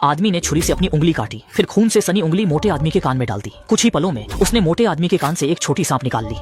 आदमी ने छुरी से अपनी उंगली काटी, फिर खून से सनी उंगली मोटे आदमी के कान में डाल दी। कुछ ही पलों में उसने मोटे आदमी के कान से एक छोटी सांप निकाल ली।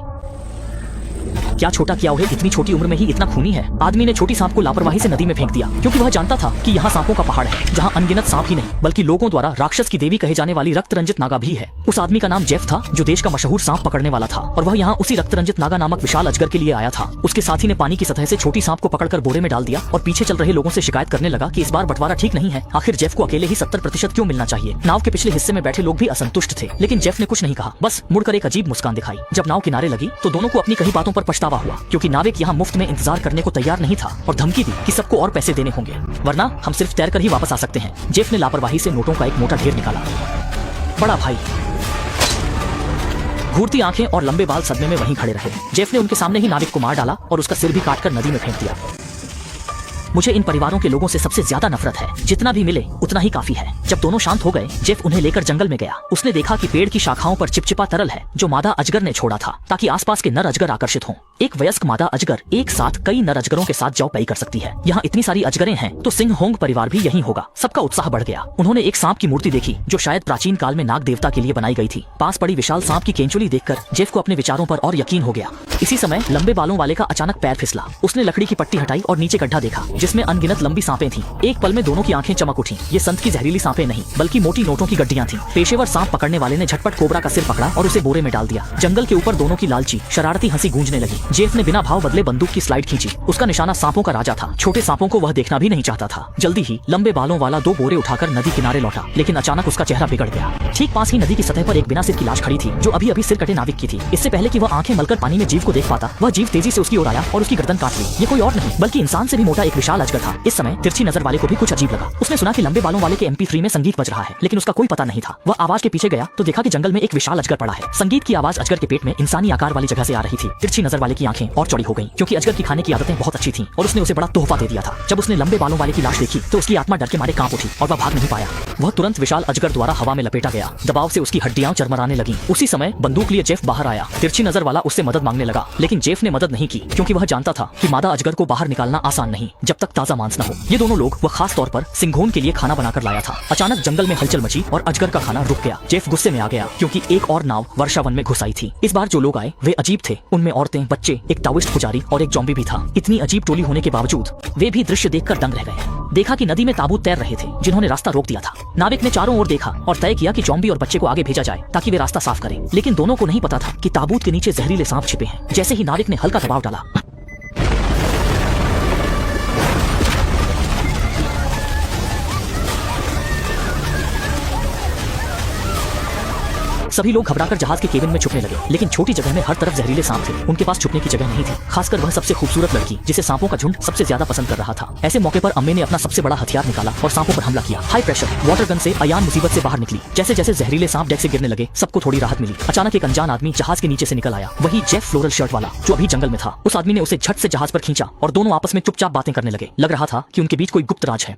क्या छोटा किया उन्हें इतनी छोटी उम्र में ही इतना खूनी है। आदमी ने छोटी सांप को लापरवाही से नदी में फेंक दिया, क्योंकि वह जानता था कि यहाँ सांपों का पहाड़ है, जहाँ अनगिनत सांप ही नहीं बल्कि लोगों द्वारा राक्षस की देवी कहे जाने वाली रक्त रंजित नागा भी है। उस आदमी का नाम जेफ था, जो देश का मशहूर सांप पकड़ने वाला था, और वह यहाँ उसी रक्त रंजित नागा नामक विशाल अजगर के लिए आया था। उसके साथी ने पानी की सतह से छोटी सांप को पकड़कर बोरे में डाल दिया और पीछे चल रहे लोगों से शिकायत करने लगा कि इस बार बंटवारा ठीक नहीं है। आखिर जेफ को अकेले ही 70% क्यों मिलना चाहिए। नाव के पिछले हिस्से में बैठे लोग भी असंतुष्ट थे, लेकिन जेफ ने कुछ नहीं कहा, बस मुड़कर एक अजीब मुस्कान दिखाई। जब नाव किनारे लगी तो दोनों को अपनी कही बातों पर पछतावा हुआ, क्योंकि नाविक यहाँ मुफ्त में इंतजार करने को तैयार नहीं था और धमकी दी कि सबको और पैसे देने होंगे, वरना हम सिर्फ तैरकर ही वापस आ सकते हैं। जेफ ने लापरवाही से नोटों का एक मोटा ढेर निकाला। बड़ा भाई, घूरती आंखें और लंबे बाल सदमे में वहीं खड़े रहे। जेफ ने उनके सामने ही नाविक को मार डाला और उसका सिर भी काटकर नदी में फेंक दिया। मुझे इन परिवारों के लोगों से सबसे ज्यादा नफरत है, जितना भी मिले उतना ही काफी है। जब दोनों शांत हो गए, जेफ उन्हें लेकर जंगल में गया। उसने देखा कि पेड़ की शाखाओं पर चिपचिपा तरल है, जो मादा अजगर ने छोड़ा था, ताकि आसपास के नर अजगर आकर्षित हों। एक वयस्क मादा अजगर एक साथ कई नर अजगरों के साथ जौ पई कर सकती है। यहाँ इतनी सारी अजगरें हैं तो सिंह होंग परिवार भी यहीं होगा। सबका उत्साह बढ़ गया। उन्होंने एक सांप की मूर्ति देखी, जो शायद प्राचीन काल में नाग देवता के लिए बनाई गई थी। पास पड़ी विशाल सांप की केंचुली देखकर जेफ को अपने विचारों पर और यकीन हो गया। इसी समय लंबे बालों वाले का अचानक पैर फिसला। उसने लकड़ी की पट्टी हटाई और नीचे गड्ढा देखा, जिसमें अनगिनत लंबी सांपें थीं। एक पल में दोनों की आंखें चमक उठी। ये संत की जहरीली सांपें नहीं, बल्कि मोटी नोटों की गड्डियां थीं। पेशेवर सांप पकड़ने वाले ने झटपट कोबरा का सिर पकड़ा और उसे बोरे में डाल दिया। जंगल के ऊपर दोनों की लालची शरारती हंसी गूंजने लगी। जेफ ने बिना भाव बदले बंदूक की स्लाइड खींची। उसका निशाना सांपों का राजा था। छोटे सांपों को वह देखना भी नहीं चाहता था। जल्दी ही लंबे बालों वाला 2 बोरे उठाकर नदी किनारे लौटा, लेकिन अचानक उसका चेहरा बिगड़ गया। ठीक पास ही नदी की सतह पर एक बिना सिर की लाश खड़ी थी, जो अभी अभी सिर कटे नाविक की थी। इससे पहले कि वह आंखें मलकर पानी में जीव को देख पाता, वह जीव तेजी से उसकी ओर आया और उसकी गर्दन काट ली। ये कोई और नहीं बल्कि इंसान से भी मोटा एक विशाल अजगर था। इस समय तिरछी नजर वाले को भी कुछ अजीब लगा। उसने सुना कि लंबे बालों वाले के MP3 में संगीत बज रहा है, लेकिन उसका कोई पता नहीं था। वह आवाज के पीछे गया तो देखा कि जंगल में एक विशाल अजगर पड़ा है। संगीत की आवाज अजगर के पेट में इंसानी आकार वाली जगह से आ रही थी। तिरछी नजर वाले की आंखें और चौड़ी हो गईं, क्योंकि अजगर की खाने की आदतें बहुत अच्छी थीं और उसने उसे बड़ा तोहफा दे दिया था। जब उसने लंबे बालों वाले की लाश देखी तो उसकी आत्मा डर के मारे कांप उठी और वह भाग नहीं पाया। वह तुरंत विशाल अजगर द्वारा हवा में लपेटा गया। दबाव से उसकी हड्डियां चरमराने लगीं। उसी समय बंदूक लिए जेफ बाहर आया। तिरछी नजर वाला उससे मदद मांगने लगा, लेकिन जेफ ने मदद नहीं की, क्योंकि वह जानता था कि मादा अजगर को बाहर निकालना आसान नहीं, जब तक ताजा मांस न हो। ये दोनों लोग वह खास तौर पर सिंघोन के लिए खाना बनाकर लाया था। अचानक जंगल में हलचल मची और अजगर का खाना रुक गया। जेफ गुस्से में आ गया, क्योंकि एक और नाव वर्षावन में घुस आई थी। इस बार जो लोग आए वे अजीब थे। उनमें औरतें, बच्चे, एक ताओइस्ट पुजारी और एक जॉम्बी भी था। इतनी अजीब टोली होने के बावजूद वे भी दृश्य देखकर दंग रह गए। देखा कि नदी में ताबूत तैर रहे थे, जिन्होंने रास्ता रोक दिया था। नाविक ने चारों ओर देखा और तय किया कि जॉम्बी और बच्चे को आगे भेजा जाए, ताकि वे रास्ता साफ करें। लेकिन दोनों को नहीं पता था कि ताबूत के नीचे जहरीले सांप छिपे हैं। जैसे ही नाविक ने हल्का दबाव डाला, सभी लोग घबराकर जहाज के केबिन में छुपने लगे। लेकिन छोटी जगह में हर तरफ जहरीले सांप थे। उनके पास छुपने की जगह नहीं थी, खासकर वह सबसे खूबसूरत लड़की, जिसे सांपों का झुंड सबसे ज्यादा पसंद कर रहा था। ऐसे मौके पर अम्मे ने अपना सबसे बड़ा हथियार निकाला और सांपों पर हमला किया। हाई प्रेशर वाटर गन से अयान मुसीबत से बाहर निकली। जैसे जैसे जहरीले सांप डेक से गिरने लगे, सबको थोड़ी राहत मिली। अचानक एक अनजान आदमी जहाज के नीचे से निकल आया, वही जेफ फ्लोरल शर्ट वाला, जो अभी जंगल में था। उस आदमी ने उसे झट से जहाज पर खींचा और दोनों आपस में चुपचाप बातें करने लगे। लग रहा था कि उनके बीच कोई गुप्त राज है।